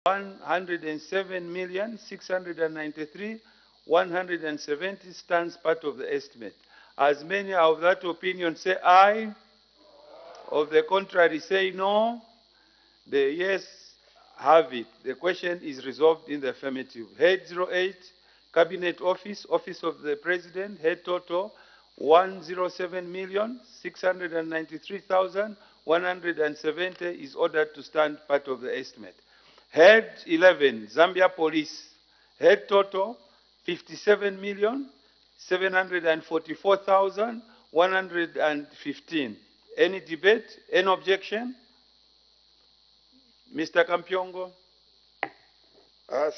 107,693,170 stands part of the estimate. As many of that opinion say aye, of the contrary say no, the yes have it. The question is resolved in the affirmative. Head 08, Cabinet Office, Office of the President, head total 107,693,170 is ordered to stand part of the estimate. Head 11, Zambia Police, head total 57,744,115. Any debate? Any objection? Mr. Kampyongo.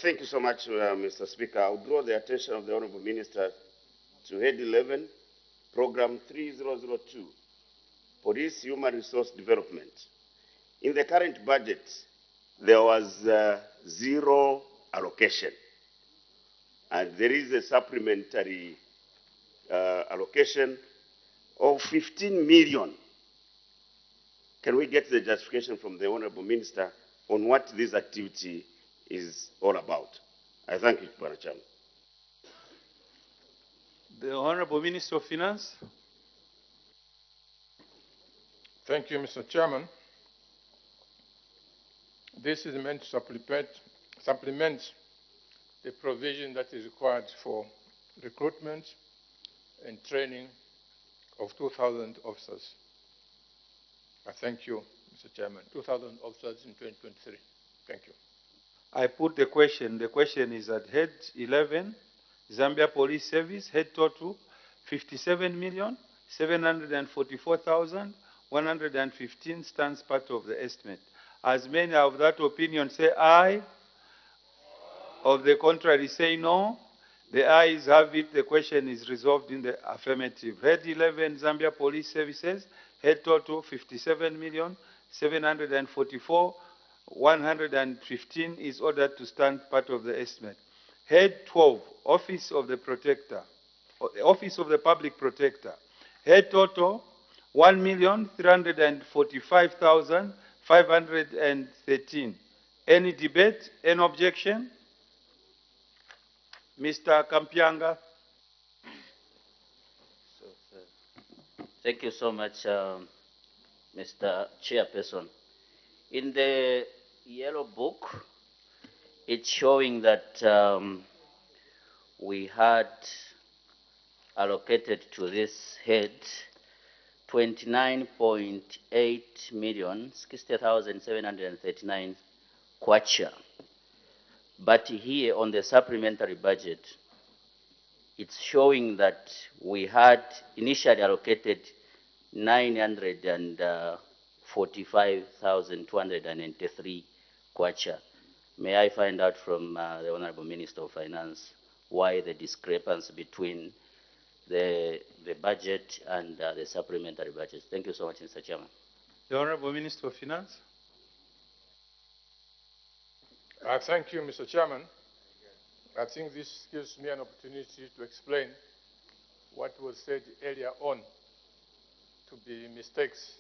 Thank you so much, Mr. Speaker. I'll draw the attention of the Honorable Minister to Head 11, Program 3002, Police Human Resource Development. In the current budget, there was zero allocation, and there is a supplementary allocation of 15 million. Can we get the justification from the Honorable Minister on what this activity is all about? I thank you, Mr. Chairman. The Honorable Minister of Finance. Thank you, Mr. Chairman. This is meant to supplement the provision that is required for recruitment and training of 2,000 officers. I thank you, Mr. Chairman. 2,000 officers in 2023. Thank you. I put the question. The question is at Head 11, Zambia Police Service, head total 57,744,115 stands part of the estimate. As many of that opinion say aye, of the contrary say no, the ayes have it. The question is resolved in the affirmative. Head 11, Zambia Police Services, head total 57,744,115 is ordered to stand part of the estimate. Head 12, Office of the Protector, Office of the Public Protector, head total 1,345,513. Any debate? Any objection? Mr. Kampianga. Thank you so much, Mr. Chairperson. In the yellow book, it's showing that we had allocated to this head 29.8 million, 60,739 kwacha. But here on the supplementary budget, it's showing that we had initially allocated 945,293 kwacha. May I find out from the Honorable Minister of Finance why the discrepancy between the budget and the supplementary budget? Thank you so much, Mr. Chairman. The Honorable Minister of Finance. Thank you, Mr. Chairman. I think this gives me an opportunity to explain what was said earlier on to be mistakes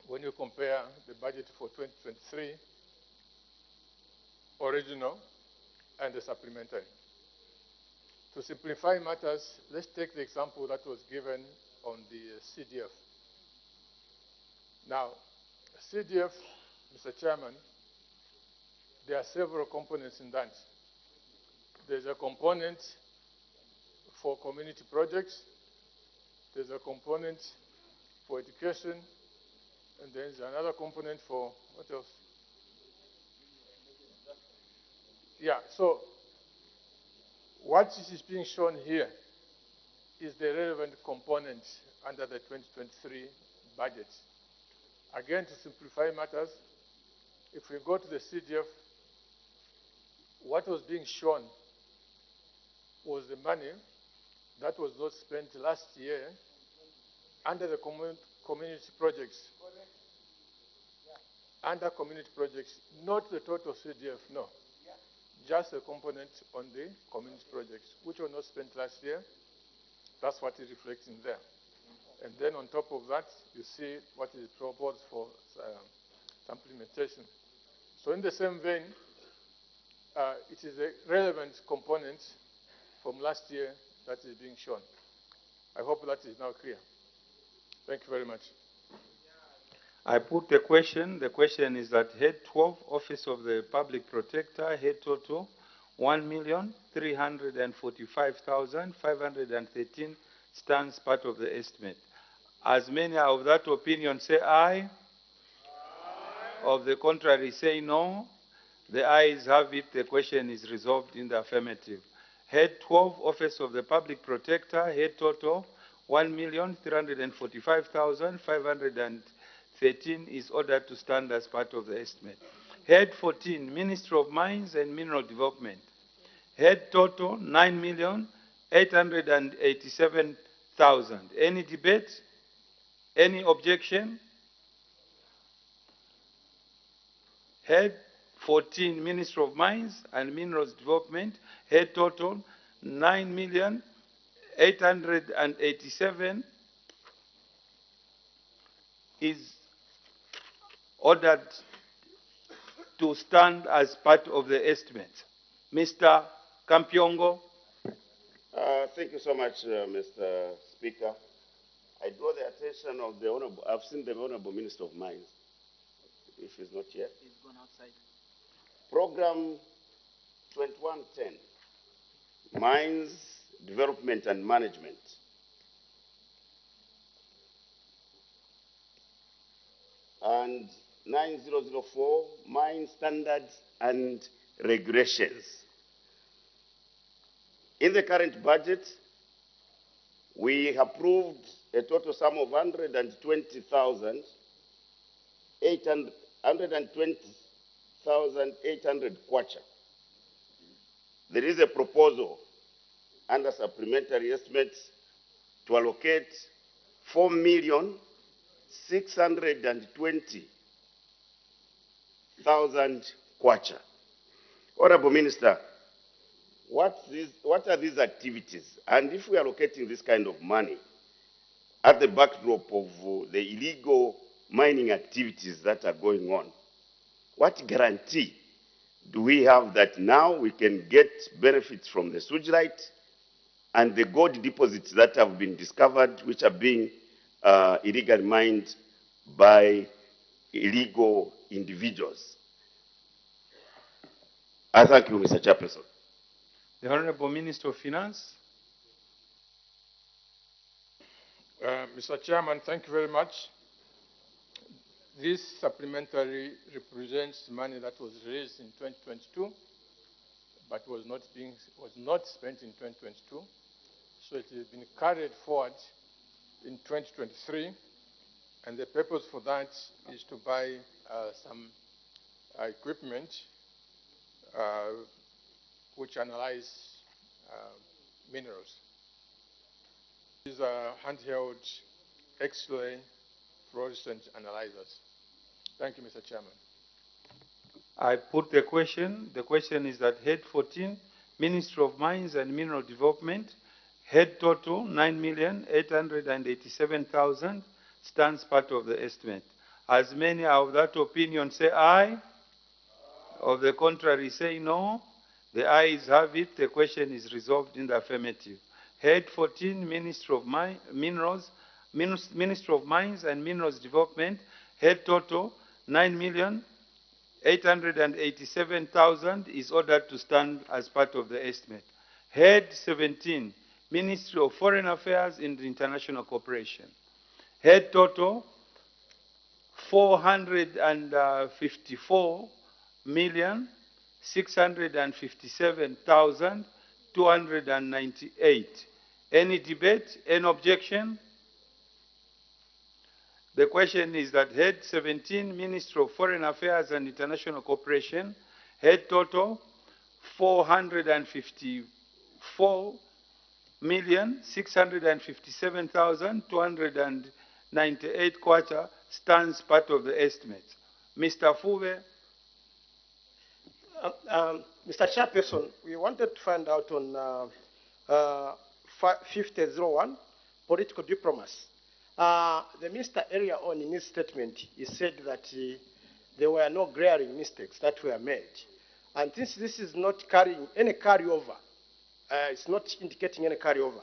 when you compare the budget for 2023 original and the supplementary. To simplify matters, let's take the example that was given on the CDF. Now, CDF, Mr. Chairman, there are several components in that. There's a component for community projects, there's a component for education, and there's another component for, what else? Yeah, so what is being shown here is the relevant component under the 2023 budget. Again, to simplify matters, if we go to the CDF, what was being shown was the money that was not spent last year under the community projects. Under community projects, not the total CDF, no. Just a component on the community projects, which were not spent last year. That's what is reflecting there. And then on top of that, you see what is proposed for supplementation. So in the same vein, it is a relevant component from last year that is being shown. I hope that is now clear. Thank you very much. I put the question. The question is that head 12, Office of the Public Protector, head total 1,345,513 stands part of the estimate. As many are of that opinion, say aye. Aye. Of the contrary, say no. The ayes have it. The question is resolved in the affirmative. Head 12, Office of the Public Protector, head total 1,345,513 is ordered to stand as part of the estimate. Head 14, Ministry of Mines and Mineral Development. Head total 9,887,000. Any debate? Any objection? Head 14, Ministry of Mines and Minerals Development. Head total 9,887 is ordered to stand as part of the estimate. Mr. Kampyongo. Thank you so much, Mr. Speaker. I draw the attention of the Honorable, I've seen the Honorable Minister of Mines, if he's not here. He's gone outside. Program 2110, Mines, Development and Management. And 9004, Mine Standards and Regulations. In the current budget, we approved a total sum of 120,800 kwacha. There is a proposal under supplementary estimates to allocate 4,620,000 kwacha. Honorable Minister, what are these activities? And if we are allocating this kind of money at the backdrop of the illegal mining activities that are going on, what guarantee do we have that now we can get benefits from the sewage right and the gold deposits that have been discovered, which are being illegally mined by illegal individuals? I thank you, Mr. Chairperson. The Honorable Minister of Finance. Mr. Chairman, thank you very much. This supplementary represents money that was raised in 2022, but was not spent in 2022. So it has been carried forward in 2023, and the purpose for that is to buy some equipment which analyze minerals. These are handheld X-ray fluorescent analyzers. Thank you, Mr. Chairman. I put the question. The question is that head 14, Ministry of Mines and Mineral Development, head total 9,887,000 stands part of the estimate. As many are of that opinion, say aye. Of the contrary, say no. The ayes have it. The question is resolved in the affirmative. Head 14, Ministry of Mines and Minerals Development, head total 9,887,000 is ordered to stand as part of the estimate. Head 17, Ministry of Foreign Affairs and International Cooperation, head total 454,657,298. Any debate? Any objection? The question is that head 17, Ministry of Foreign Affairs and International Cooperation, head total 454,657,298 kwacha stands part of the estimate. Mr. Fuve. Mr. Chairperson, we wanted to find out on 5001, political diplomacy. The minister earlier on in his statement, he said that there were no glaring mistakes that were made. And since this is not carrying any carryover, it's not indicating any carryover.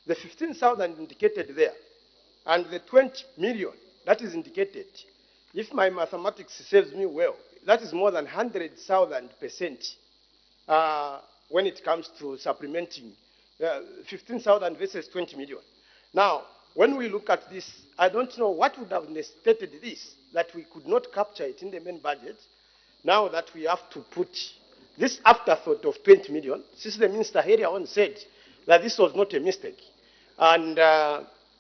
The 15,000 indicated there and the 20 million that is indicated, if my mathematics serves me well, that is more than 100,000% when it comes to supplementing 15,000 versus 20 million. Now, when we look at this, I don't know what would have necessitated this, that we could not capture it in the main budget, now that we have to put this afterthought of 20 million, since the minister earlier on said that this was not a mistake. And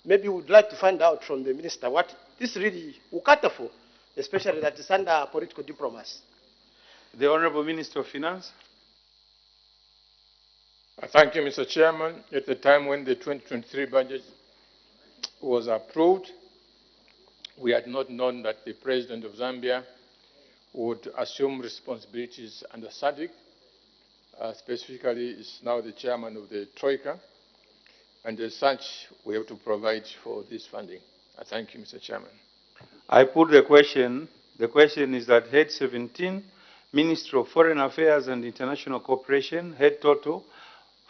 maybe we would like to find out from the minister what this really will cater for, especially that is under political diplomacy. The Honorable Minister of Finance. Thank you, Mr. Chairman. At the time when the 2023 budget was approved, we had not known that the President of Zambia would assume responsibilities under SADC. Specifically, is now the chairman of the Troika, and as such, we have to provide for this funding. I thank you, Mr. Chairman. I put the question. The question is that Head 17, Ministry of Foreign Affairs and International Cooperation, head total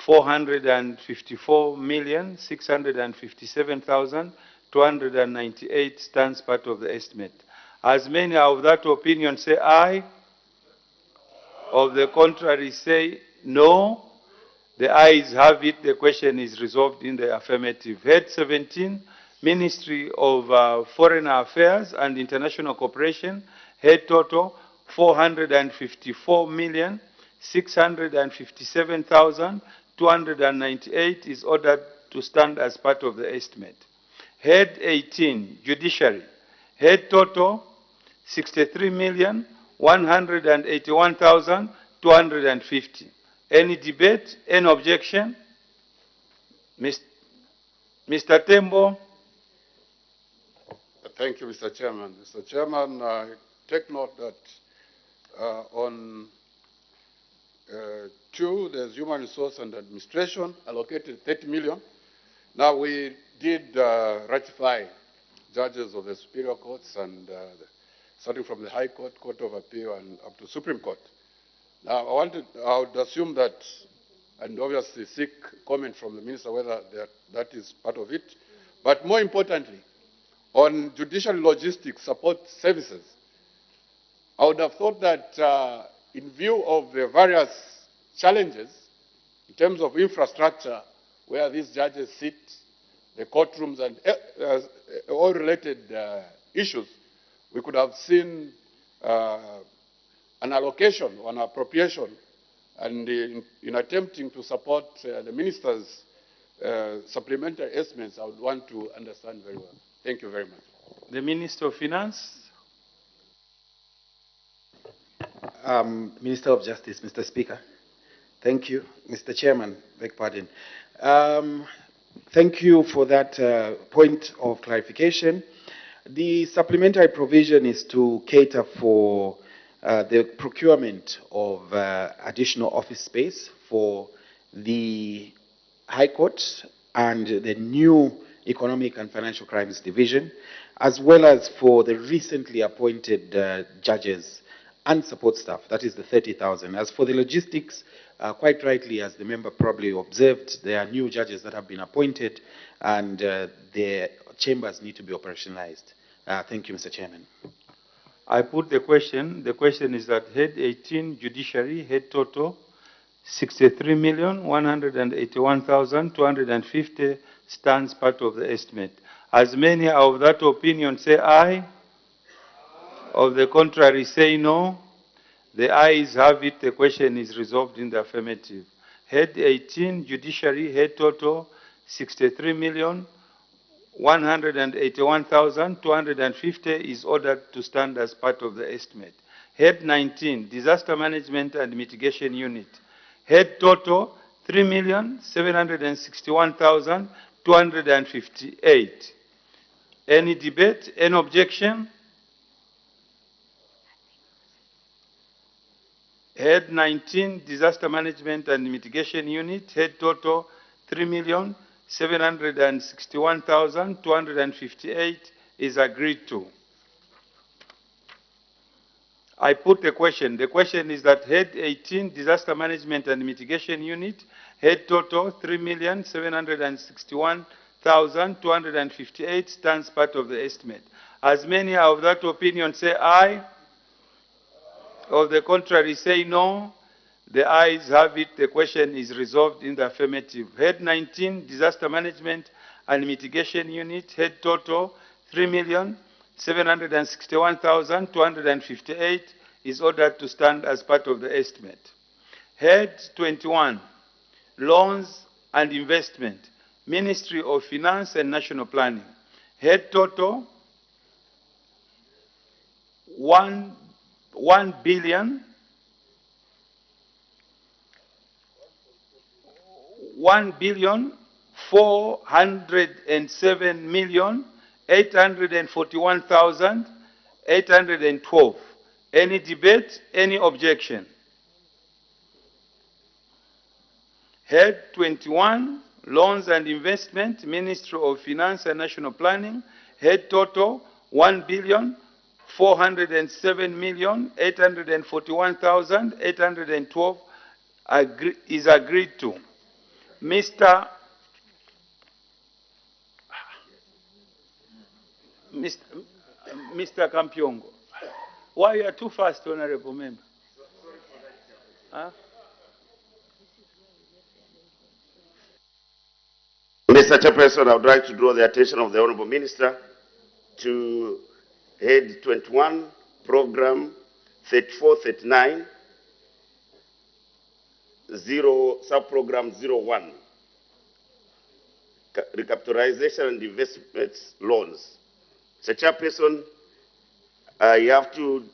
454,657,298 stands part of the estimate. As many of that opinion say aye, of the contrary say no. The ayes have it. The question is resolved in the affirmative. Head 17, Ministry of Foreign Affairs and International Cooperation, head total 454,657,298 is ordered to stand as part of the estimate. Head 18, Judiciary, head total 63,181,250. Any debate? Any objection? Mr. Tembo. Thank you, Mr. Chairman. Mr. Chairman, I take note that on 2, there's Human Resource and Administration allocated 30 million. Now we did ratify judges of the superior courts and starting from the High Court, Court of Appeal, and up to Supreme Court. Now, I would assume that, and obviously seek comment from the minister whether that is part of it. But more importantly, on judicial logistics support services, I would have thought that in view of the various challenges in terms of infrastructure where these judges sit, the courtrooms, and all related issues, we could have seen an allocation or an appropriation, and in attempting to support the minister's supplementary estimates, I would want to understand very well. Thank you very much. The Minister of Finance. Minister of Justice, Mr. Speaker. Thank you. Mr. Chairman, beg pardon. Thank you for that point of clarification. The supplementary provision is to cater for the procurement of additional office space for the High Court and the new Economic and Financial Crimes Division, as well as for the recently appointed judges and support staff. That is the 30,000. As for the logistics, quite rightly, as the member probably observed, there are new judges that have been appointed, and their chambers need to be operationalized. Thank you, Mr. Chairman. I put the question. The question is that Head 18, Judiciary, head total 63,181,250 stands part of the estimate. As many of that opinion say aye, of the contrary say no. The ayes have it. The question is resolved in the affirmative. Head 18, Judiciary, head total 63,181,250 is ordered to stand as part of the estimate. Head 19, Disaster Management and Mitigation Unit, head total 3,761,258. Any debate? Any objection? Head 19, Disaster Management and Mitigation Unit, head total 3,761,258 is agreed to. I put the question. The question is that Head 18, Disaster Management and Mitigation Unit, head total 3,761,258 stands part of the estimate. As many are of that opinion say aye. Of the contrary say no. The ayes have it. The question is resolved in the affirmative. Head 19, Disaster Management and Mitigation Unit, head total 3,761,258 is ordered to stand as part of the estimate. Head 21, Loans and Investment, Ministry of Finance and National Planning, head total 1 billion 1,407,841,812. Any debate? Any objection? Head 21, Loans and Investment, Ministry of Finance and National Planning, head total 1,407,841,812 is agreed to. Mr. Kampyongo, why you are too fast, Honorable Member? Huh? Mr. Chairperson, I would like to draw the attention of the Honorable Minister to Head 21, Program 3439, Subprogram 01, Recapitalization and Investments Loans. Mr. Chairperson, you have to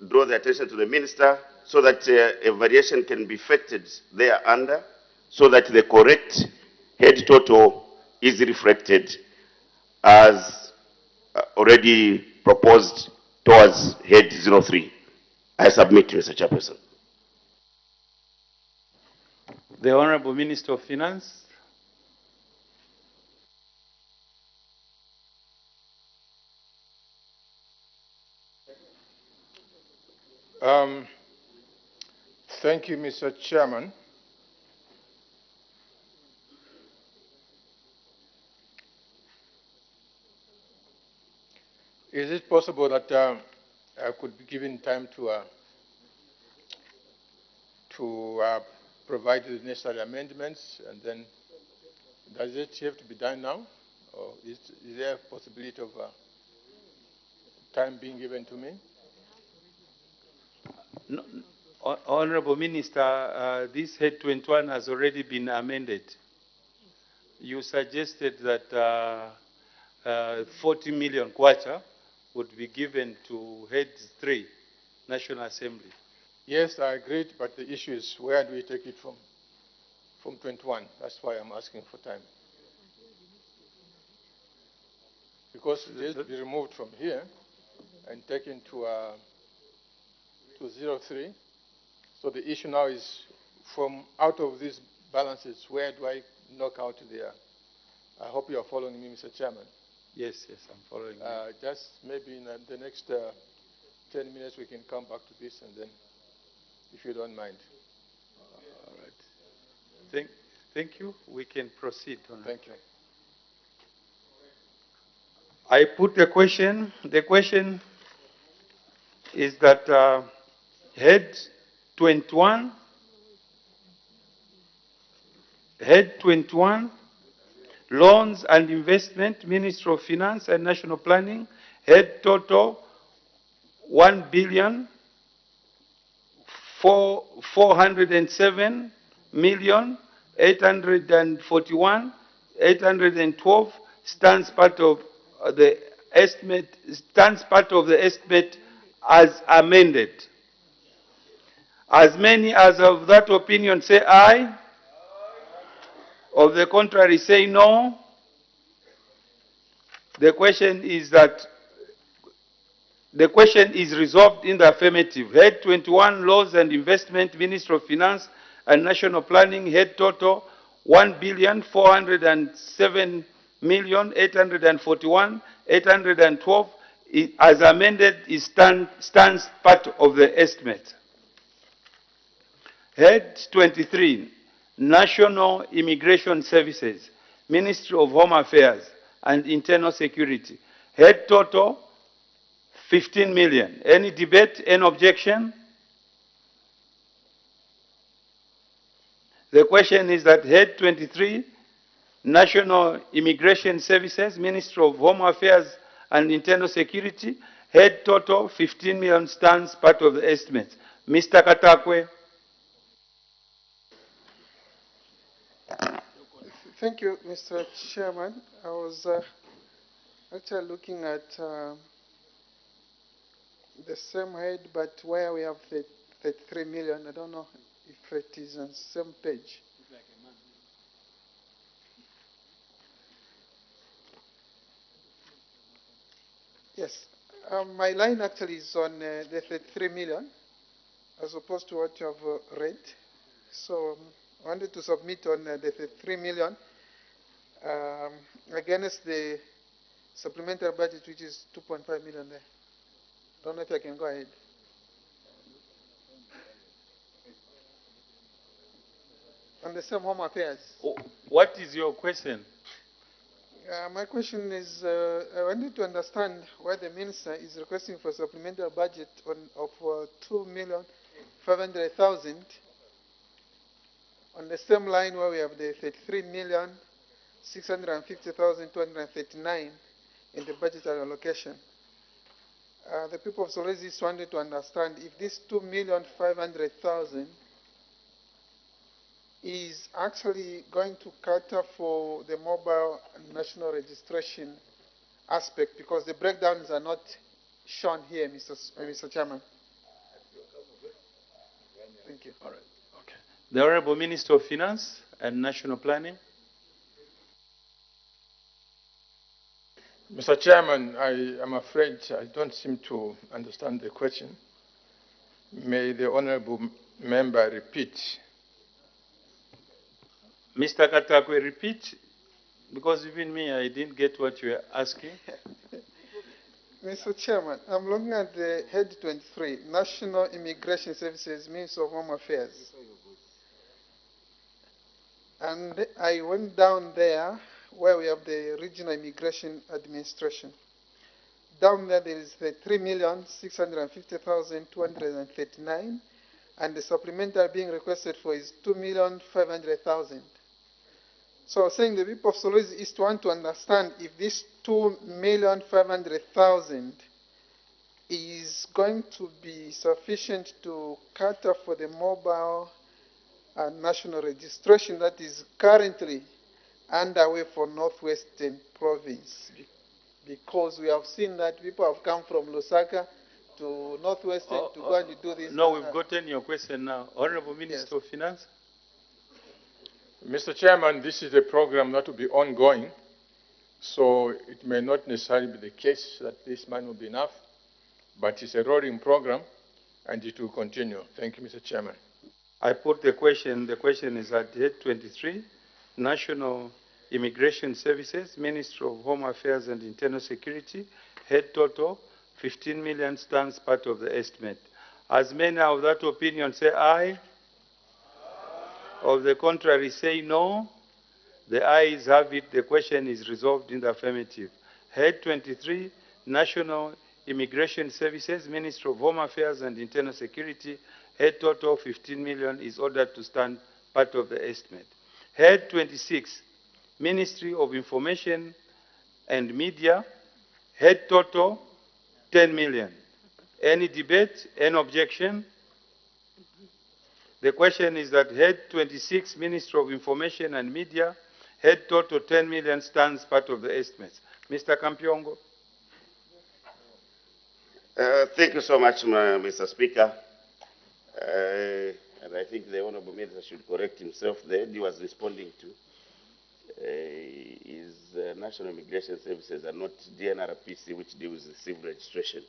draw the attention to the Minister so that a variation can be effected there under, so that the correct head total is reflected as already proposed towards head 03. I submit to Mr. Chairperson. The Honorable Minister of Finance. Thank you, Mr. Chairman. Is it possible that I could be given time to provide the necessary amendments, and then does it have to be done now, or is there a possibility of time being given to me? No, Honorable Minister, this Head 21 has already been amended. You suggested that 40 million kwacha would be given to Head 3, National Assembly. Yes, I agreed, but the issue is where do we take it from 21? That's why I'm asking for time. Because it has to be removed from here and taken to 03. So the issue now is from out of these balances, where do I knock out there? I hope you are following me, Mr. Chairman. Yes, I'm following you. Just maybe in the next 10 minutes we can come back to this, and then, if you don't mind. All right. Thank you. We can proceed. Thank you. I put the question. The question is that Head 21, Loans and Investment, Ministry of Finance and National Planning, head total 1,407,841,812 stands part of the estimate. Stands part of the estimate as amended. As many as of that opinion say aye. Of the contrary say no. The question is resolved in the affirmative. Head 21, Laws and Investment, Ministry of Finance and National Planning, head total 1,407,841,812 as amended stands part of the estimate. Head 23, National Immigration Services, Ministry of Home Affairs and Internal Security. Head total, 15 million. Any debate, any objection? The question is that Head 23, National Immigration Services, Ministry of Home Affairs and Internal Security, head total 15 million stands part of the estimate. Mr. Katakwe. Thank you, Mr. Chairman. I was actually looking at the same head, but where we have 33 million, I don't know if it is on the same page. Yes, my line actually is on the 33 million, as opposed to what you have read. So I wanted to submit on the 33 million against the supplementary budget, which is 2.5 million there. Don't know if I can go ahead. On the same Home Affairs. What is your question? My question is, I wanted to understand why the minister is requesting for supplementary budget of 2,500,000 on the same line where we have the 33,650,239 in the budgetary allocation. The people of Solwezi just wanted to understand if this 2,500,000 is actually going to cater for the mobile national registration aspect, because the breakdowns are not shown here, Mr. Chairman. Thank you. All right. Okay. The Honorable Minister of Finance and National Planning. Mr. Chairman, I am afraid I don't seem to understand the question. May the honorable member repeat? Mr. Katakwe, repeat, because even me, I didn't get what you were asking. Mr. Chairman, I'm looking at the head 23, National Immigration Services, Ministry of Home Affairs. And I went down there where we have the Regional Immigration Administration. Down there, there is the 3,650,239, and the supplementary being requested for is 2,500,000. So saying the people of Solwezi East want to understand if this 2,500,000 is going to be sufficient to cater for the mobile national registration that is currently underway for Northwestern Province. Because we have seen that people have come from Lusaka to Northwestern to go and do this. No, we've gotten your question now. Honorable Minister of Finance. Mr. Chairman, this is a program that will be ongoing, so it may not necessarily be the case that this money will be enough, but it's a rolling program, and it will continue. Thank you, Mr. Chairman. I put the question. The question is at head 23, National Immigration Services, Ministry of Home Affairs and Internal Security, head total, 15 million stands part of the estimate. As many of that opinion say aye, of the contrary say no, the ayes have it, the question is resolved in the affirmative. Head 23, National Immigration Services, Ministry of Home Affairs and Internal Security, head total 15 million is ordered to stand part of the estimate. Head 26, Ministry of Information and Media, head total 10 million. Any debate, any objection? The question is that head 26, Ministry of Information and Media, head total 10 million stands part of the estimates. Mr. Kampiongo. Thank you so much, Mr. Speaker. And I think the Honorable Minister should correct himself. The head he was responding to is National Immigration Services and not DNRPC, which deals with civil registration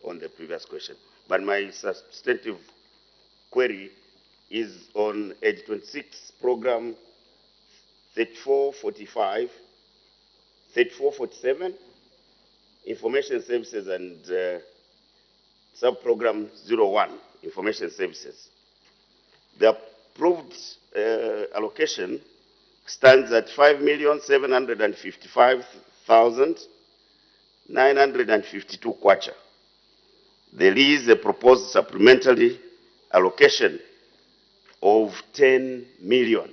on the previous question. But my substantive query is on age 26, program 3445, 3447, Information Services and Sub-Program 01, Information Services. The approved allocation stands at 5,755,952 kwacha. There is a proposed supplementary allocation of 10 million.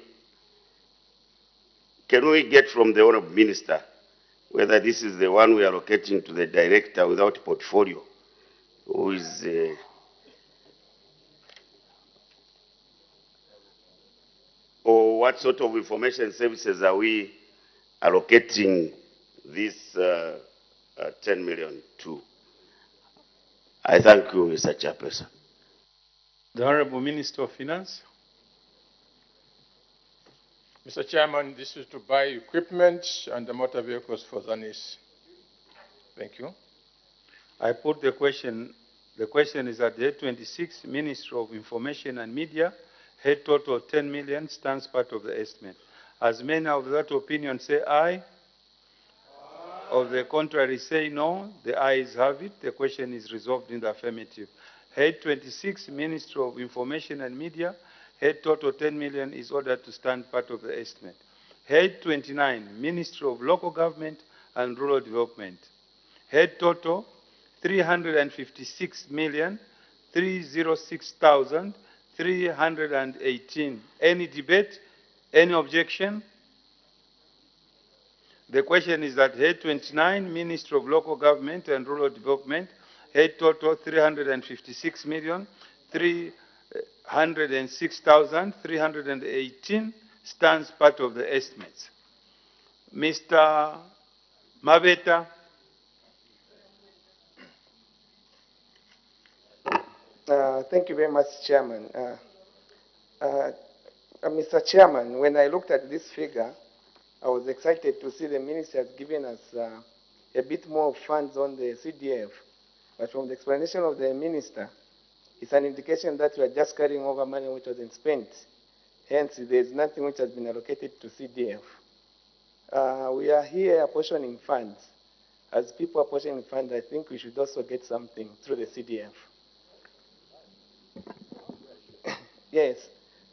Can we get from the Honorable Minister whether this is the one we are allocating to the director without portfolio, who is or what sort of information services are we allocating this 10 million to? I thank you, Mr. Chairperson. The Honorable Minister of Finance. Mr. Chairman, this is to buy equipment and the motor vehicles for ZANIS. Thank you. I put the question. The question is at the 26 Ministry of Information and Media, head total of 10 million stands part of the estimate. As many of that opinion say aye, of the contrary say no, the ayes have it. The question is resolved in the affirmative. Head 26 Ministry of Information and Media, head total 10 million is ordered to stand part of the estimate. Head 29, Ministry of Local Government and Rural Development. Head total 356,306,318. Any debate? Any objection? The question is that head 29, Ministry of Local Government and Rural Development, head total 356,306,318 stands part of the estimates. Mr. Mabeta. Thank you very much, Chairman. Mr. Chairman, when I looked at this figure, I was excited to see the minister has given us a bit more funds on the CDF. But from the explanation of the minister, it's an indication that we are just carrying over money which wasn't spent. Hence, there's nothing which has been allocated to CDF. We are here apportioning funds. As people apportioning funds, I think we should also get something through the CDF. Yes.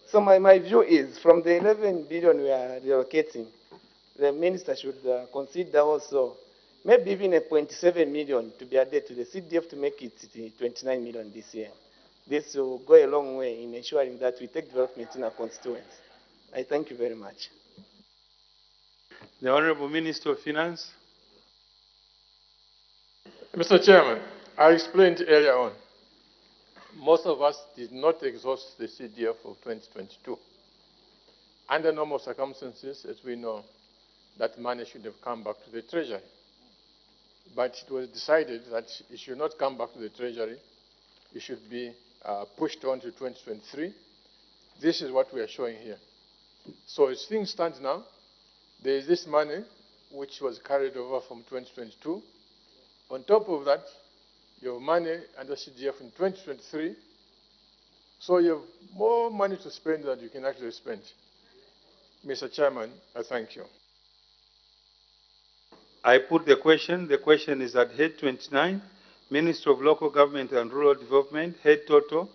So my view is, from the 11 billion we are relocating, the minister should consider also maybe even a 0.7 million to be added to the CDF to make it 29 million this year. This will go a long way in ensuring that we take development in our constituents. I thank you very much. The Honorable Minister of Finance. Mr. Chairman, I explained earlier on, most of us did not exhaust the CDF of 2022. Under normal circumstances, as we know, that money should have come back to the Treasury. But it was decided that it should not come back to the Treasury. It should be pushed on to 2023. This is what we are showing here. So as things stand now, there is this money which was carried over from 2022. On top of that, you have money under CDF in 2023. So you have more money to spend than you can actually spend. Mr. Chairman, I thank you. I put the question. The question is at head 29, Ministry of Local Government and Rural Development, head total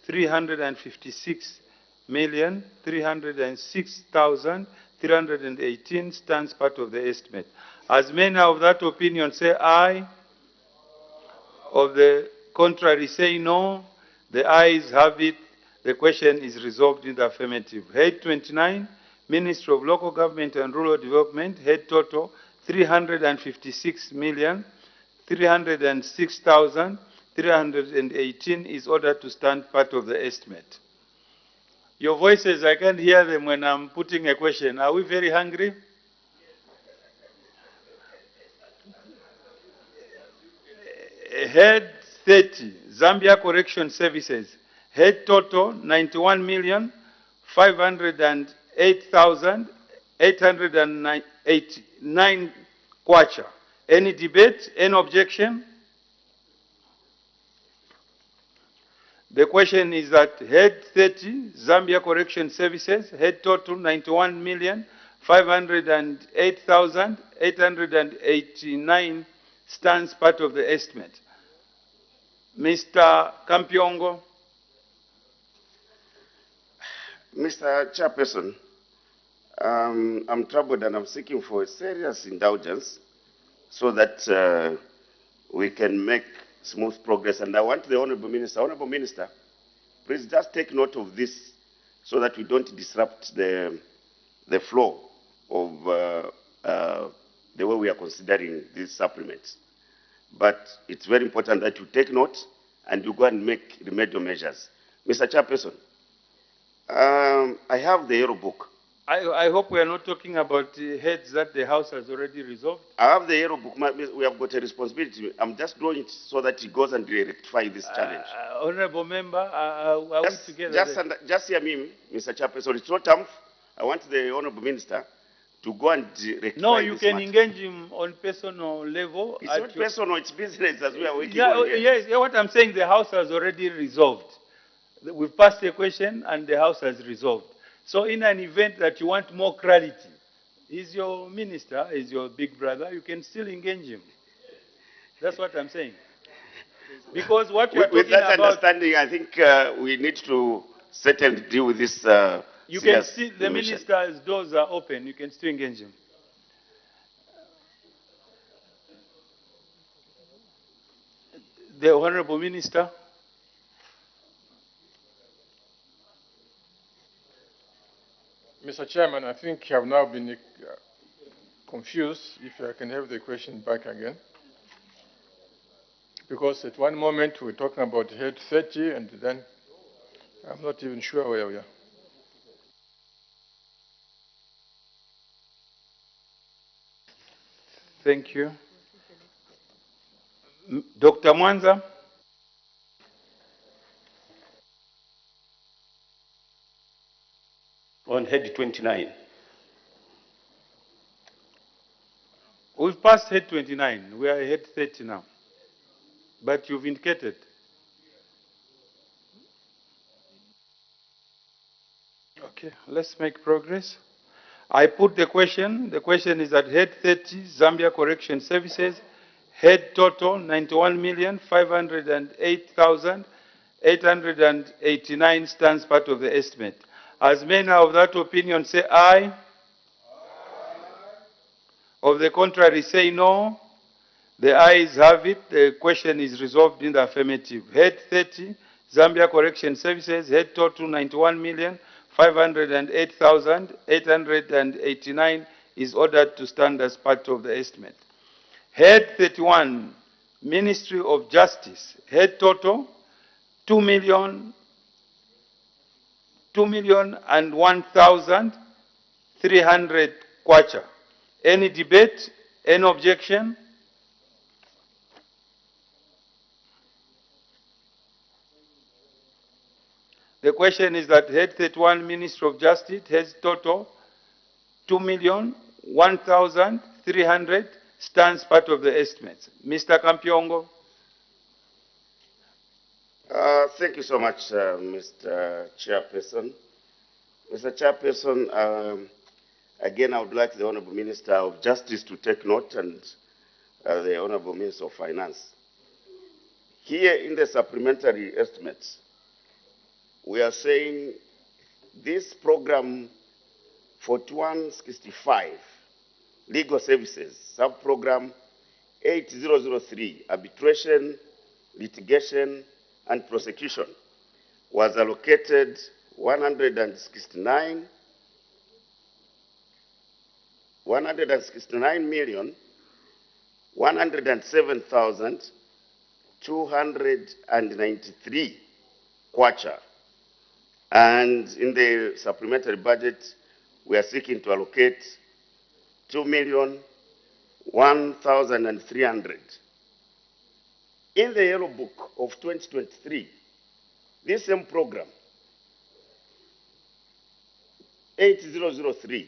356,306,318 stands part of the estimate. As many of that opinion say aye, of the contrary say no, the ayes have it. The question is resolved in the affirmative. Head 29, Ministry of Local Government and Rural Development, head total 356,306,318 is ordered to stand part of the estimate. Your voices, I can't hear them when I'm putting a question. Are we very hungry? Head 30, Zambia Correction Services, head total 91,508,889 kwacha. Any debate? Any objection? The question is that head 30, Zambia Correction Services, head total 91,508,889 stands part of the estimate. Mr. Kampiongo. Mr. Chairperson, I'm troubled and I'm seeking for a serious indulgence so that we can make smooth progress. And I want the Honorable Minister, please just take note of this so that we don't disrupt the flow of the way we are considering these supplements. But it's very important that you take note and you go and make remedial measures. Mr. Chairperson, I have the yellow book. I hope we are not talking about heads that the House has already resolved. I have the yellow book. We have got a responsibility. I'm just drawing it so that it goes and rectify this challenge. Honorable Member, are we together? Just hear me, Mr. Chairperson. It's not time. I want the Honorable Minister to go and rectify No, you this can matter. engage him on personal level. It's not personal, it's business as we are working Yeah, on here. yes, what I'm saying, the House has already resolved. We've passed a question and the House has resolved. So in an event that you want more clarity, he's your minister, he's your big brother, you can still engage him. That's what I'm saying. Because what you're With talking that about... understanding, I think we need to settle and deal with this. You can serious see the innovation. minister's doors are open, you can still engage him. The Honorable Minister. Mr. Chairman, I think you have now been confused, if I can have the question back again. Because at one moment we're talking about head 30 and then I'm not even sure where we are. Thank you. Dr. Mwanza. On head 29. We've passed head 29. We are head 30 now. But you've indicated. Okay, let's make progress. I put the question. The question is at head 30, Zambia Correction Services, head total 91,508,889 stands part of the estimate. As many are of that opinion, say aye. Aye. Of the contrary, say no. The ayes have it. The question is resolved in the affirmative. Head 30, Zambia Correction Services, head total 91,508,889 is ordered to stand as part of the estimate. Head 31, Ministry of Justice, head total 2,001,300 kwacha. Any debate? Any objection? The question is that head 31, Ministry of Justice, has total 2,001,300 stands part of the estimates. Mr. Kampiongo. Thank you so much, Mr. Chairperson. Mr. Chairperson, again, I would like the Honorable Minister of Justice to take note and the Honorable Minister of Finance. Here in the supplementary estimates, we are saying this program 4165, legal services, sub-program 8003, arbitration, litigation, and prosecution, was allocated 169,107,293 kwacha. And in the supplementary budget, we are seeking to allocate 2,001,300. In the Yellow Book of 2023, this same program, 8003,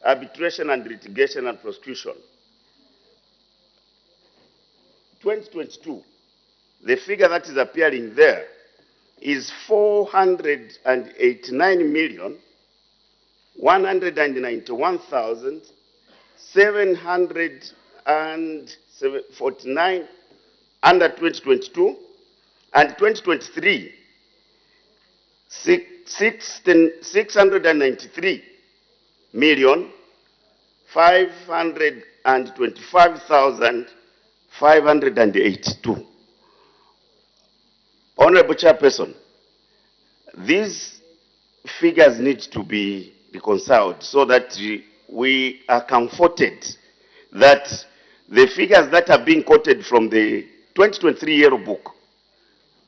arbitration and litigation and prosecution, 2022, the figure that is appearing there is 489,191,760 49 under 2022, and 2023, 693 million 525,582. Honorable Chairperson, these figures need to be reconciled so that we are comforted that the figures that are being quoted from the 2023 yearbook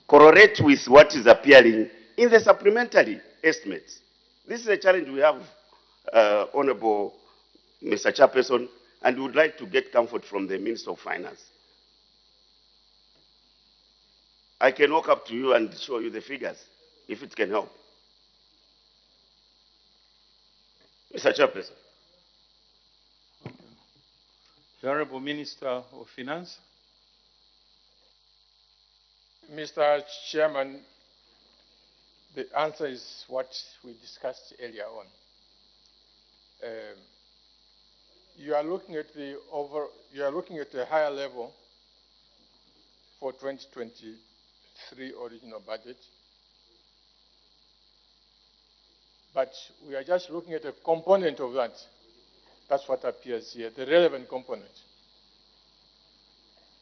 correlate with what is appearing in the supplementary estimates. This is a challenge we have, Honorable Mr. Chairperson, and we would like to get comfort from the Minister of Finance. I can walk up to you and show you the figures, if it can help. Mr. Chairperson. The Honorable Minister of Finance. Mr. Chairman, the answer is what we discussed earlier on. You are looking at the higher level for 2023 original budget, but we are just looking at a component of that. That's what appears here, the relevant component.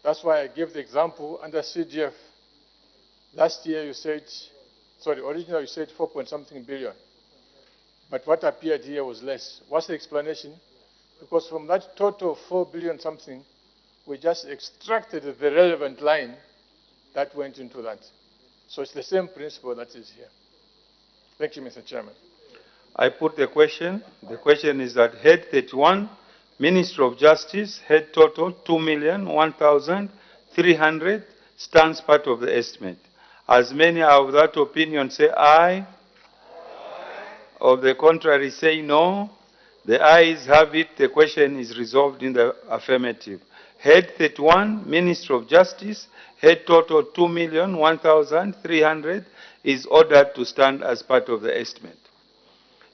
That's why I gave the example under CDF. Last year you said, originally you said 4-point-something billion. But what appeared here was less. What's the explanation? Because from that total 4 billion something, we just extracted the relevant line that went into that. So it's the same principle that is here. Thank you, Mr. Chairman. I put the question. The question is that head 31, Ministry of Justice, head total 2,001,300 stands part of the estimate. As many are of that opinion say aye. Of the contrary say no. The ayes have it. The question is resolved in the affirmative. Head 31, Ministry of Justice, head total 2,001,300 is ordered to stand as part of the estimate.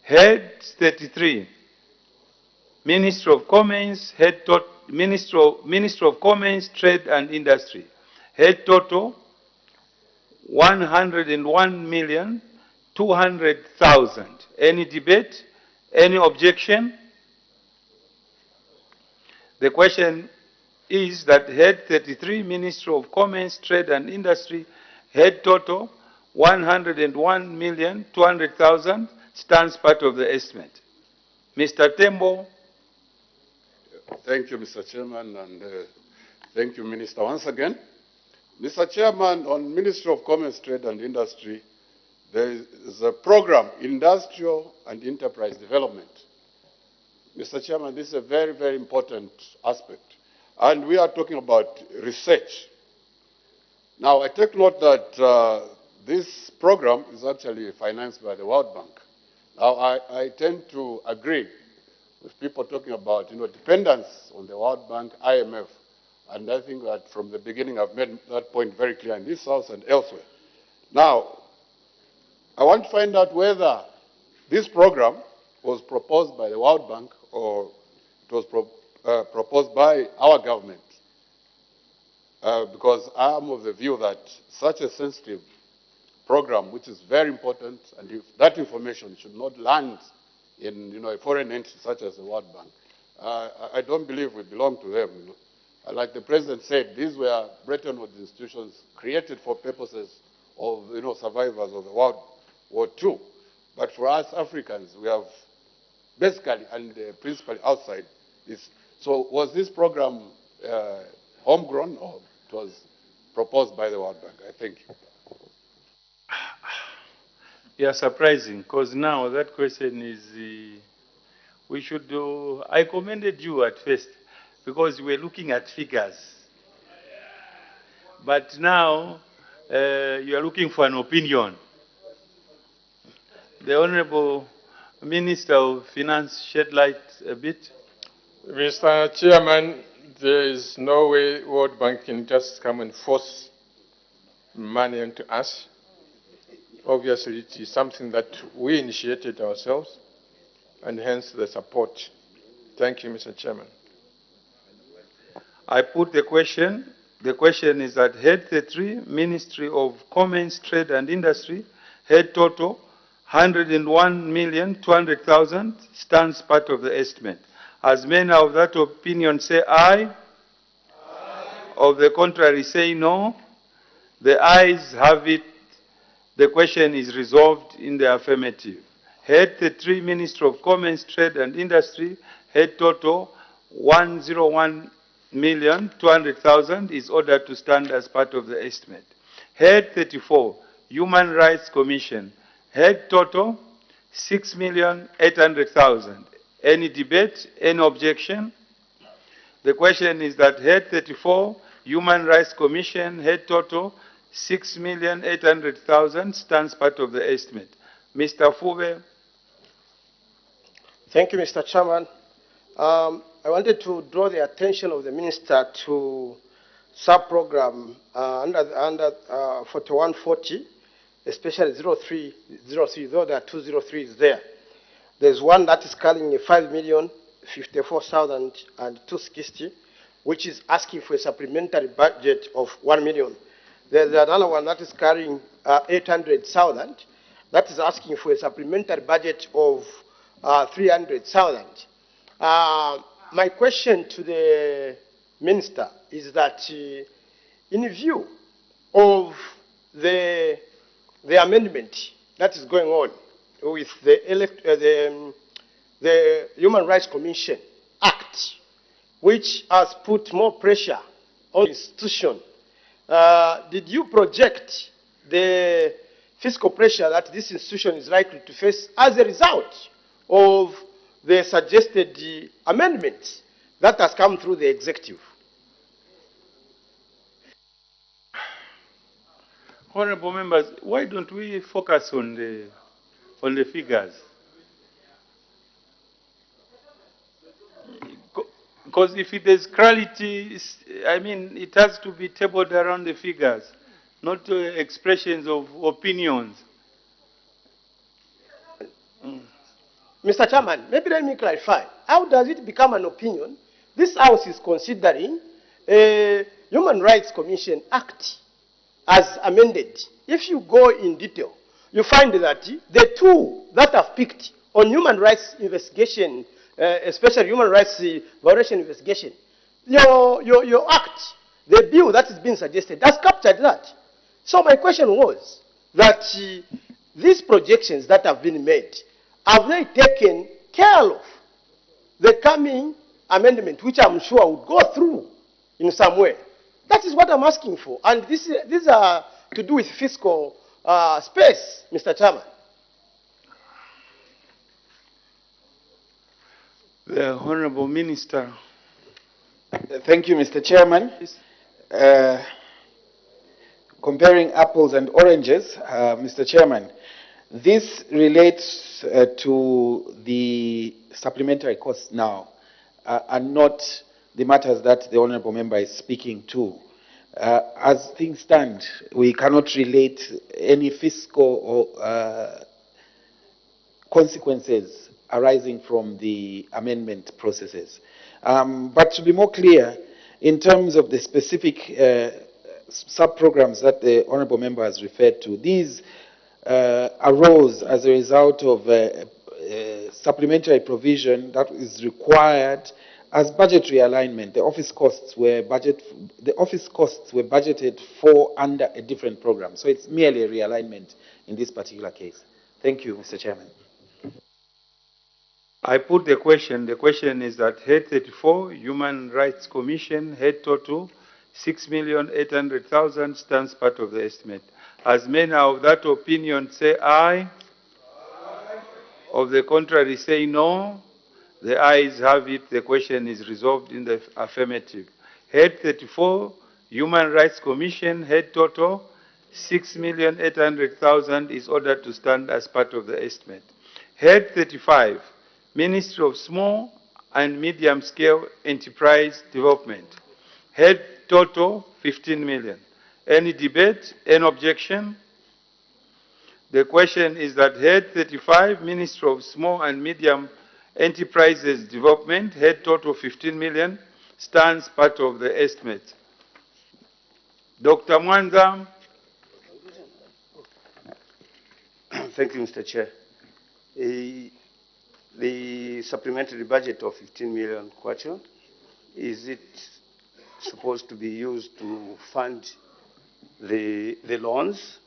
Head 33, Ministry of Commerce, Ministry of Commerce, Trade and Industry, head total 101,200,000. Any debate? Any objection? The question is that head 33, Ministry of Commerce, Trade and Industry, head total 101,200,000 stands part of the estimate. Mr. Tembo. Thank you, Mr. Chairman, and thank you, Minister, once again. Mr. Chairman, on Ministry of Commerce, Trade and Industry, there is a program, Industrial and Enterprise Development. Mr. Chairman, this is a very, very important aspect. And we are talking about research. Now, I take note that this program is actually financed by the World Bank. Now, I tend to agree with people talking about, dependence on the World Bank, IMF, and I think that from the beginning I've made that point very clear in this House and elsewhere. Now, I want to find out whether this program was proposed by the World Bank or it was proposed by our government, because I'm of the view that such a sensitive program, which is very important, and if that information should not land in a foreign entity such as the World Bank. I don't believe we belong to them. Like the President said, these were Bretton Woods institutions created for purposes of survivors of the World War II. But for us Africans, we have basically and principally outside this. So was this program homegrown or it was proposed by the World Bank? I thank you. Yeah, surprising, because now that question is, we should do, I commended you at first, because we were looking at figures. But now, you are looking for an opinion. The Honorable Minister of Finance shed light a bit. Mr. Chairman, there is no way World Bank can just come and force money into us. Obviously, it is something that we initiated ourselves, and hence the support. Thank you, Mr. Chairman. I put the question. The question is that Head 33, Ministry of Commerce, Trade and Industry, head total 101,200,000 stands part of the estimate. As many of that opinion say aye, of the contrary say no, the ayes have it. The question is resolved in the affirmative. Head 33, Ministry of Commerce, Trade and Industry, head total 101,200,000 is ordered to stand as part of the estimate. Head 34, Human Rights Commission, head total 6,800,000. Any debate? Any objection? The question is that head 34, Human Rights Commission, head total 6,800,000 stands part of the estimate. Mr. Fube. Thank you, Mr. Chairman. I wanted to draw the attention of the Minister to sub-program under 4140, especially 0303, though there are 203s there. There's one that is carrying 5,054,260, which is asking for a supplementary budget of 1 million. There's another one that is carrying 800,000, that is asking for a supplementary budget of 300,000. My question to the Minister is that in view of the amendment that is going on with the Human Rights Commission Act, which has put more pressure on the institution, did you project the fiscal pressure that this institution is likely to face as a result of the suggested amendment that has come through the executive? Honorable members, why don't we focus on the figures? Because if it is clarity, I mean, it has to be tabled around the figures, not expressions of opinions. Mr. Chairman, maybe let me clarify. How does it become an opinion? This House is considering a Human Rights Commission Act as amended. If you go in detail, you find that the two that have picked on human rights investigation, especially human rights violation investigation, your act, the bill that is being suggested, has captured that. So my question was that these projections that have been made, have they taken care of the coming amendment, which I'm sure would go through in some way? That is what I'm asking for. And these are to do with fiscal space, Mr. Chairman. The Honorable Minister. Thank you, Mr. Chairman. Comparing apples and oranges, Mr. Chairman, this relates to the supplementary costs now and not the matters that the Honorable Member is speaking to. As things stand, we cannot relate any fiscal or consequences arising from the amendment processes. But to be more clear, in terms of the specific sub-programs that the Honorable Member has referred to, these arose as a result of supplementary provision that is required as budgetary alignment. The office costs were budgeted for under a different program. So it's merely a realignment in this particular case. Thank you, Mr. Chairman. I put the question. The question is that Head 34, Human Rights Commission, head total 6,800,000 stands part of the estimate. As many of that opinion say aye, of the contrary say no, the ayes have it. The question is resolved in the affirmative. Head 34, Human Rights Commission, head total 6,800,000 is ordered to stand as part of the estimate. Head 35, Ministry of Small and Medium Scale Enterprise Development, head total 15 million. Any debate? Any objection? The question is that Head 35, Ministry of Small and Medium Enterprises Development, head total 15 million, stands part of the estimate. Dr. Mwanza. Thank you, Mr. Chair. The supplementary budget of 15 million kwacha, is it supposed to be used to fund the loans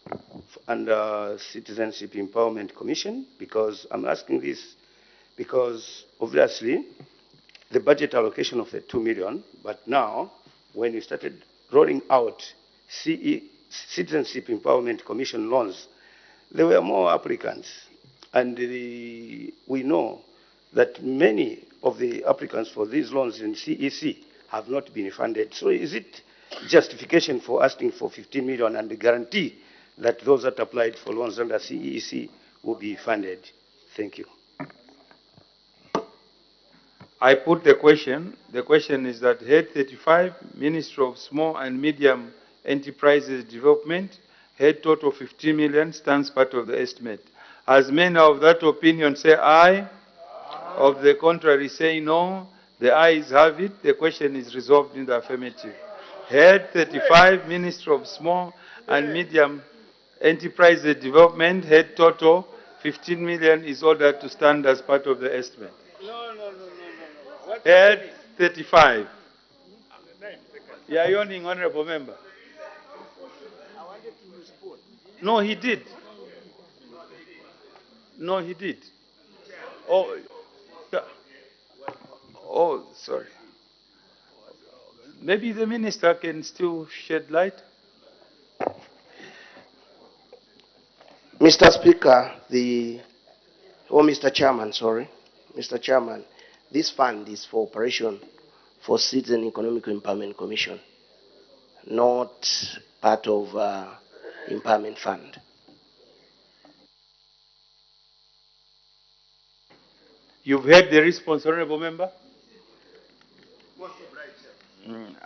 under Citizenship Empowerment Commission? Because I'm asking this because obviously the budget allocation of the 2 million, but now when you started rolling out Citizenship Empowerment Commission loans, there were more applicants. And we know that many of the applicants for these loans in CEC have not been funded. So is it justification for asking for 15 million and the guarantee that those that applied for loans under CEC will be funded? Thank you. I put the question. The question is that Head 35, Ministry of Small and Medium Enterprises Development, head total 15 million, stands part of the estimate. As many of that opinion say aye, of the contrary say no, the ayes have it. The question is resolved in the affirmative. Head 35, Ministry of Small and Medium Enterprises Development, head total 15 million, is ordered to stand as part of the estimate. Head 35. You are yawning, Honorable Member. No, he did. No, he did. Oh, oh, sorry. Maybe the minister can still shed light. Mr. Speaker, Mr. Chairman, sorry. Mr. Chairman, this fund is for operation for Citizen Economic Empowerment Commission, not part of Empowerment Fund. You've heard the response, Honorable Member?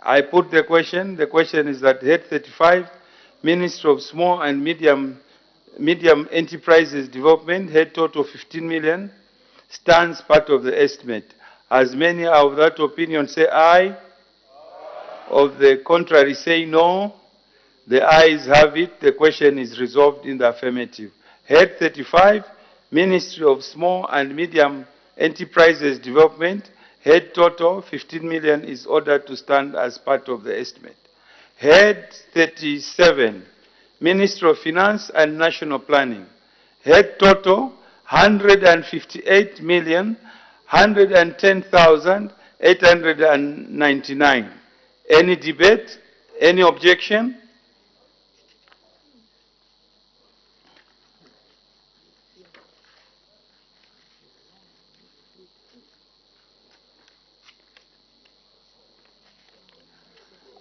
I put the question. The question is that Head 35, Ministry of Small and Medium Enterprises Development, head total 15 million, stands part of the estimate. As many of that opinion say aye, of the contrary say no, the ayes have it. The question is resolved in the affirmative. Head 35, Ministry of Small and Medium Enterprises Development, head total 15 million, is ordered to stand as part of the estimate. Head 37, Ministry of Finance and National Planning, head total 158,110,899. Any debate? Any objection?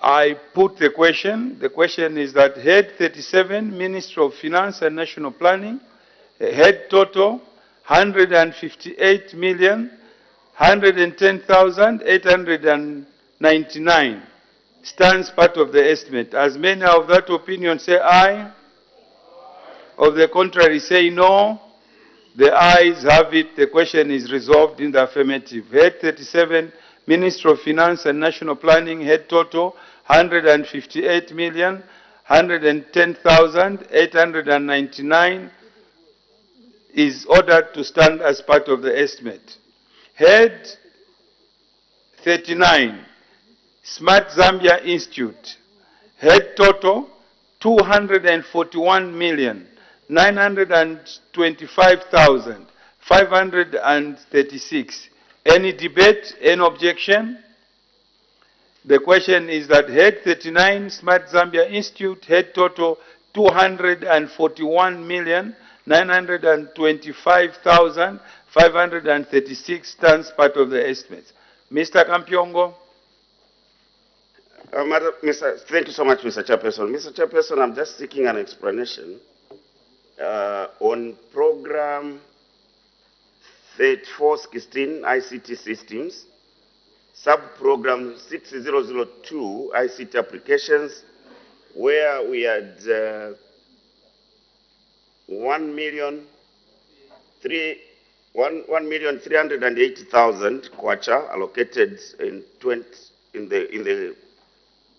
I put the question. The question is that Head 37, Ministry of Finance and National Planning, head total 158,110,899, stands part of the estimate. As many of that opinion say aye, of the contrary say no, the ayes have it. The question is resolved in the affirmative. Head 37, Ministry of Finance and National Planning, head total 158,110,899, is ordered to stand as part of the estimate. Head 39, Smart Zambia Institute, head total 241,925,536. Any debate? Any objection? The question is that Head 39, Smart Zambia Institute, head total 241,925,536, stands part of the estimate. Mr. Kampyongo. Thank you so much, Mr. Chairperson. Mr. Chairperson, I'm just seeking an explanation on program 3416 ICT systems, sub-program 6002 ICT applications, where we had 1,380,000 kwacha allocated in in the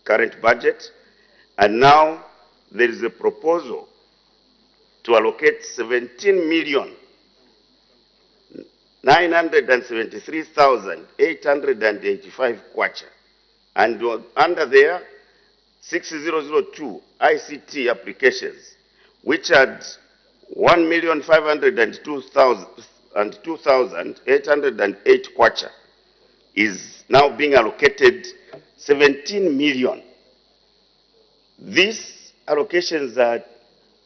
current budget, and now there is a proposal to allocate 17,973,885 kwacha. And under there, 6002 ICT applications, which had 1,502,808 kwacha, is now being allocated 17 million. These allocations are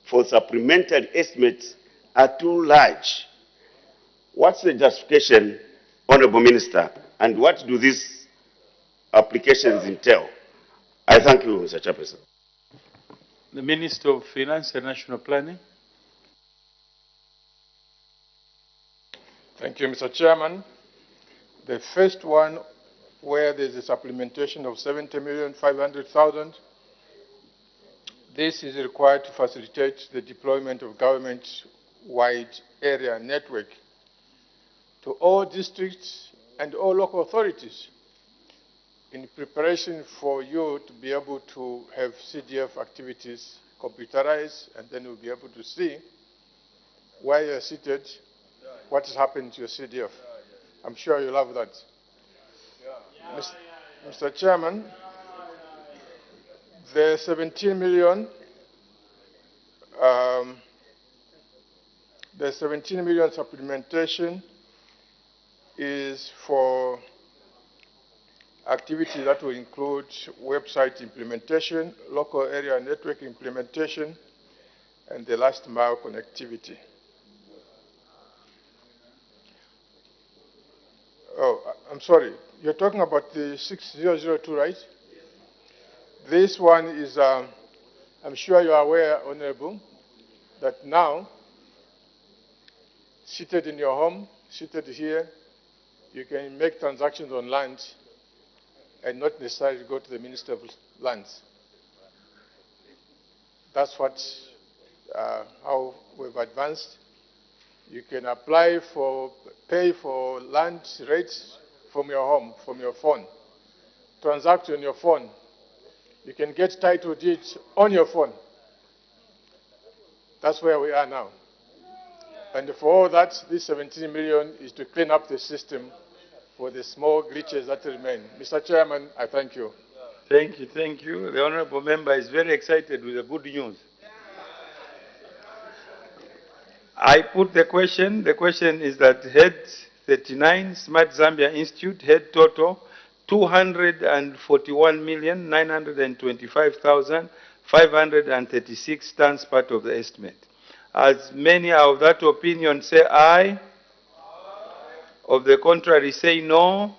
for supplementary estimates are too large. What's the justification, Honorable Minister, and what do these applications entail? I thank you, Mr. Chairperson. The Minister of Finance and National Planning. Thank you, Mr. Chairman. The first one, where there's a supplementation of 70,500,000, this is required to facilitate the deployment of government-wide area network to all districts and all local authorities in preparation for you to be able to have CDF activities computerized, and then you'll be able to see where you're seated, what has happened to your CDF. I'm sure you love that. Mr. Chairman, the 17 million, the 17 million supplementation is for activities that will include website implementation, local area network implementation, and the last mile connectivity. Oh, I'm sorry. You're talking about the 6002, right? This one is, I'm sure you are aware, Honorable, that now, seated in your home, seated here, you can make transactions on land and not necessarily go to the Minister of Lands. That's what, how we've advanced. You can apply for, pay for land rates from your home, from your phone. Transact on your phone. You can get title deeds on your phone. That's where we are now. And for all that, this 17 million is to clean up the system for the small glitches that remain. Mr. Chairman, I thank you. Thank you, thank you. The Honorable Member is very excited with the good news. I put the question. The question is that Head 39, Smart Zambia Institute, head total 241,925,536 stands part of the estimate. As many are of that opinion, say aye. Of the contrary, say no.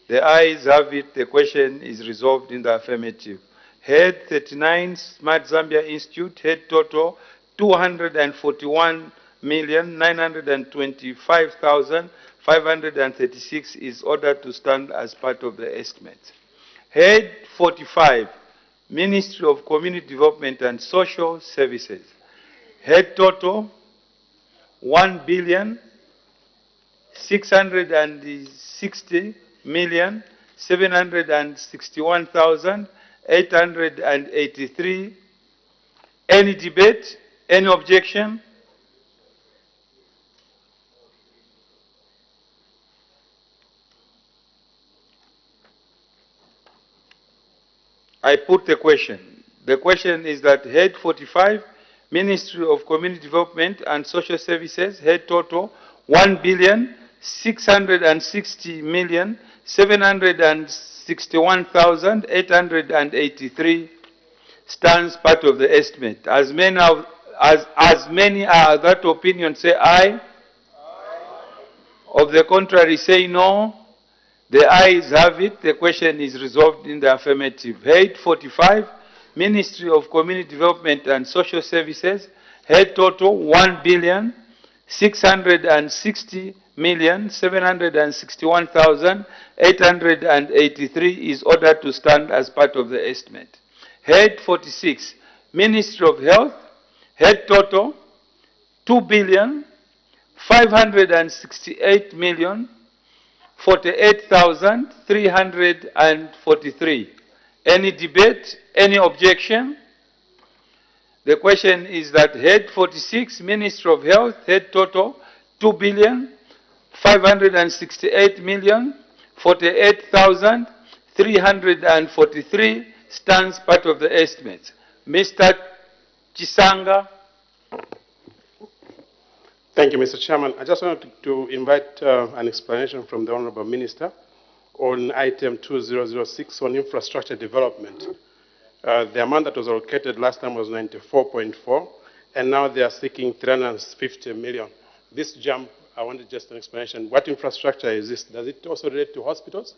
The ayes have it. The question is resolved in the affirmative. Head 39, Smart Zambia Institute, head total 241,925,536 is ordered to stand as part of the estimate. Head 45, Ministry of Community Development and Social Services. Head total 1,660,761,883. Any debate? Any objection? I put the question. The question is that Head 45, Ministry of Community Development and Social Services, head total 1,660,761,883 stands part of the estimate. As many are that opinion, say aye. Of the contrary, say no. The ayes have it. The question is resolved in the affirmative. Head 45, Ministry of Community Development and Social Services, head total 1,660,761,883 is ordered to stand as part of the estimate. Head 46, Ministry of Health, head total 2,568,4 48,343. Any debate? Any objection? The question is that head 46, Ministry of Health, head total 2,568,048,343 stands part of the estimates. Mr. Chisanga. Thank you, Mr. Chairman. I just wanted to invite an explanation from the Honorable Minister on item 2006 on infrastructure development. The amount that was allocated last time was 94.4, and now they are seeking 350 million. This jump, I wanted just an explanation. What infrastructure is this? Does it also relate to hospitals?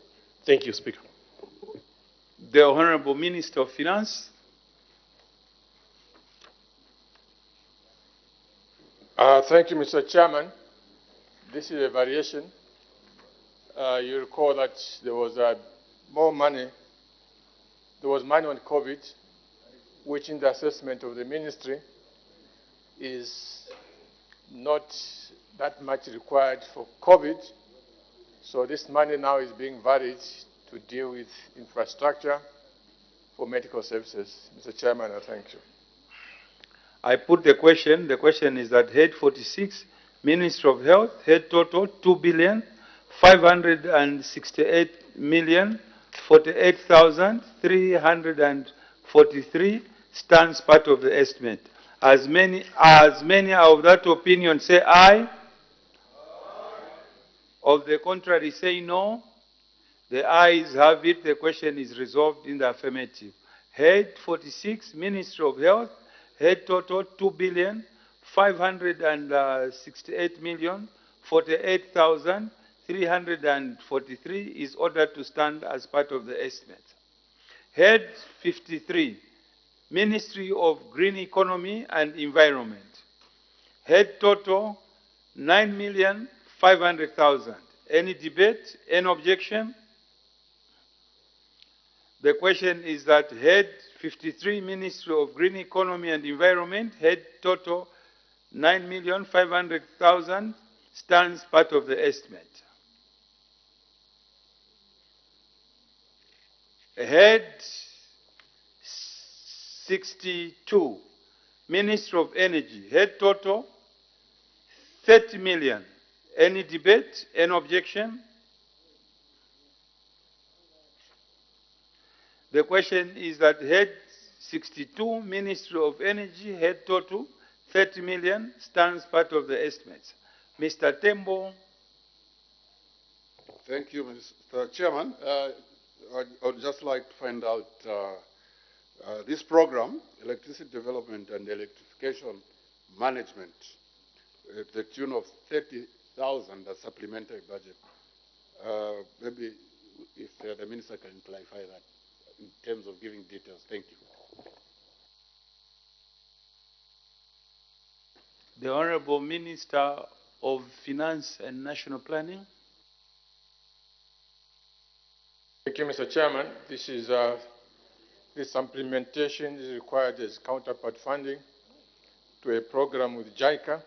Thank you, Speaker. The Honorable Minister of Finance. Thank you, Mr. Chairman. This is a variation. You recall that there was more money. There was money on COVID, which in the assessment of the ministry is not that much required for COVID. So this money now is being varied to deal with infrastructure for medical services. Mr. Chairman, I thank you. I put the question. The question is that head 46, Ministry of Health, head total 2,568,048,343 stands part of the estimate. As many of that opinion say aye. Of the contrary say no. The ayes have it. The question is resolved in the affirmative. Head 46, Ministry of Health, head total 2,568,048,343 is ordered to stand as part of the estimate. Head 53, Ministry of Green Economy and Environment. Head total 9,500,000. Any debate? Any objection? The question is that head 53, Ministry of Green Economy and Environment, head total 9,500,000 stands part of the estimate. Head 62, Ministry of Energy, head total 30 million. Any debate? Any objection? The question is that head 62, Ministry of Energy, head total 30 million stands part of the estimates. Mr. Tembo. Thank you, Mr. Chairman. I would just like to find out this program, Electricity Development and Electrification Management, at the tune of 30,000 as supplementary budget. Maybe if the Minister can clarify that in terms of giving details. Thank you. The Honorable Minister of Finance and National Planning. Thank you, Mr. Chairman. This implementation is required as counterpart funding to a program with JICA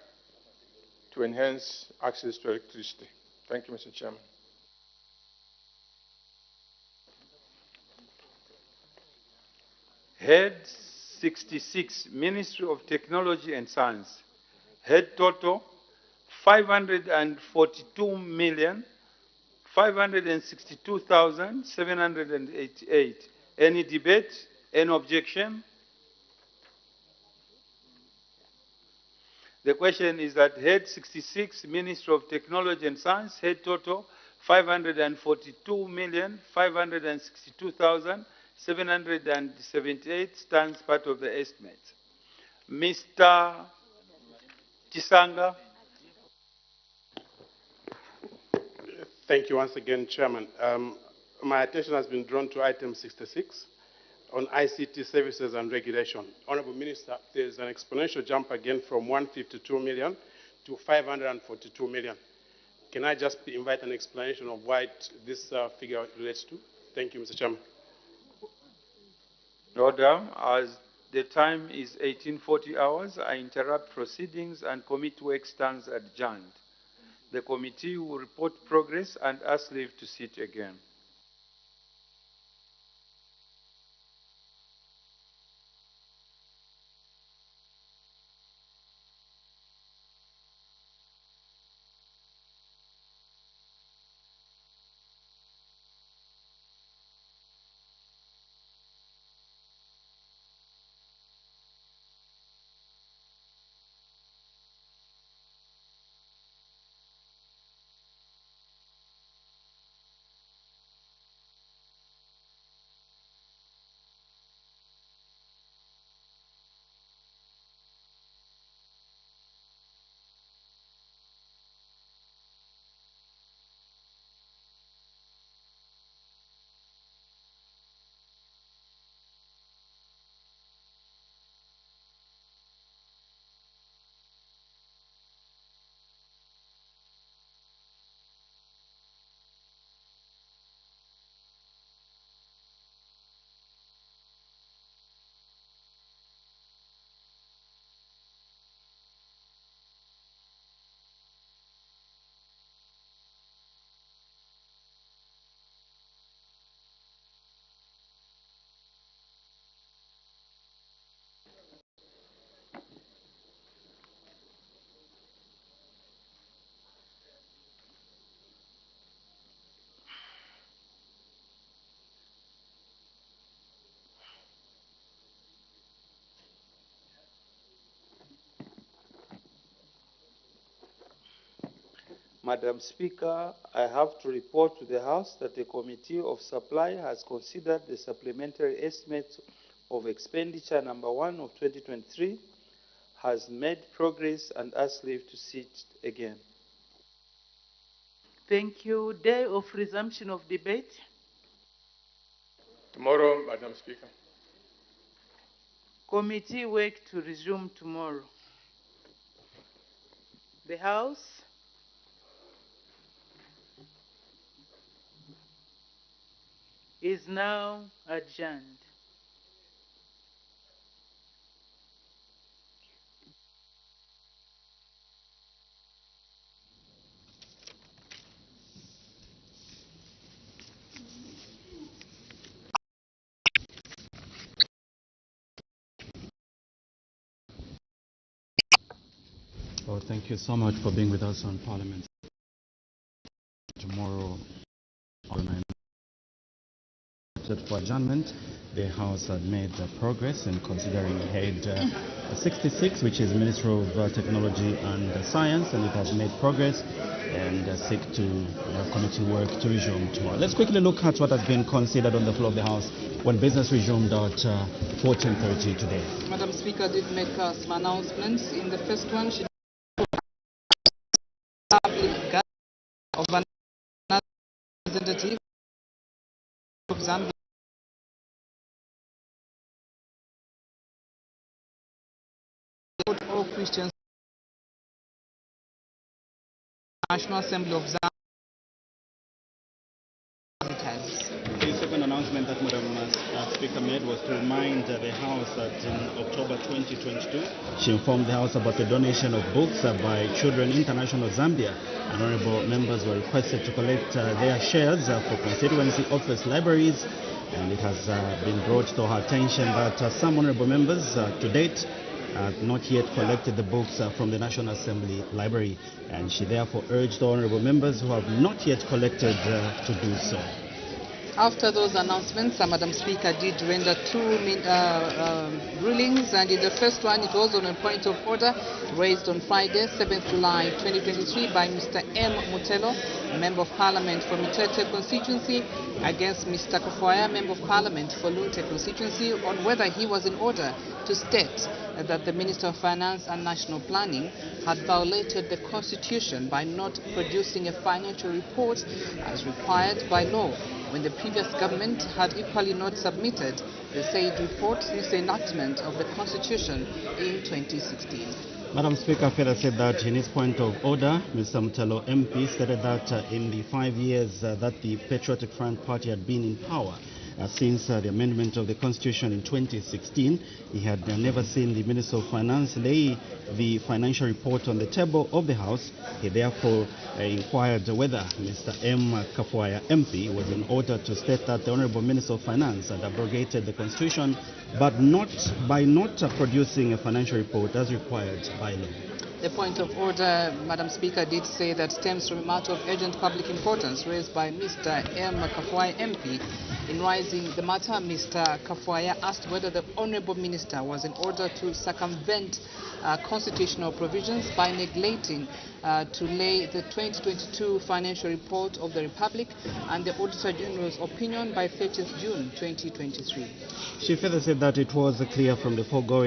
to enhance access to electricity. Thank you, Mr. Chairman. Head 66, Ministry of Technology and Science. Head total 542,562,788. Any debate? Any objection? The question is that head 66, Ministry of Technology and Science, head total 542,562,778 stands part of the estimate. Mr. Chisanga. Thank you once again, Chairman. My attention has been drawn to item 66 on ICT services and regulation. Honorable Minister, there is an exponential jump again from 152 million to 542 million. Can I just invite an explanation of what this figure relates to? Thank you, Mr. Chairman. Order. As the time is 1840 hours, I interrupt proceedings and commit work stands adjourned. The committee will report progress and ask leave to sit again. Madam Speaker, I have to report to the House that the Committee of Supply has considered the supplementary estimate of expenditure number 1 of 2023, has made progress and asked leave to sit again. Thank you. Day of resumption of debate. Tomorrow, Madam Speaker. Committee work to resume tomorrow. The House is now adjourned. Well, thank you so much for being with us on Parliament. Tomorrow, on for adjournment, the House had made progress in considering Head 66, which is Ministry of Technology and Science, and it has made progress and seek to committee work to resume tomorrow. Let's quickly look at what has been considered on the floor of the House when business resumed at 14:30 today. Madam Speaker did make some announcements. In the first one, she public of an representative of Zambia all Christians National Assembly of Zambia. The second announcement that Madam Speaker made was to remind the House that in October 2022, she informed the House about the donation of books by Children International Zambia, and honorable members were requested to collect their shares for constituency office libraries, and it has been brought to her attention that some honorable members to date have not yet collected the books from the National Assembly Library, and she therefore urged the honorable members who have not yet collected to do so. After those announcements, Madam Speaker did render two rulings, and in the first one it was on a point of order raised on Friday, 7th July 2023 by Mr. M. Mutelo, Member of Parliament for Mitete constituency, against Mr. Kofoya, Member of Parliament for Lunte constituency, on whether he was in order to state that the Minister of Finance and National Planning had violated the Constitution by not producing a financial report as required by law, when the previous government had equally not submitted the said report since the enactment of the Constitution in 2016. Madam Speaker, further said that in his point of order, Mr. Mutelo MP stated that in the 5 years that the Patriotic Front Party had been in power, since the amendment of the Constitution in 2016. He had never seen the Minister of Finance lay the financial report on the table of the House. He therefore inquired whether Mr. M. Kafuaya MP was in order to state that the Honorable Minister of Finance had abrogated the Constitution, but not producing a financial report as required by law. The point of order, Madam Speaker, did say that stems from a matter of urgent public importance raised by Mr. M. Kafuaya MP. In raising the matter, Mr. Kafuaya asked whether the Honourable Minister was in order to circumvent constitutional provisions by neglecting to lay the 2022 financial report of the Republic and the Auditor General's opinion by 30th June 2023. She further said that it was clear from the foregoing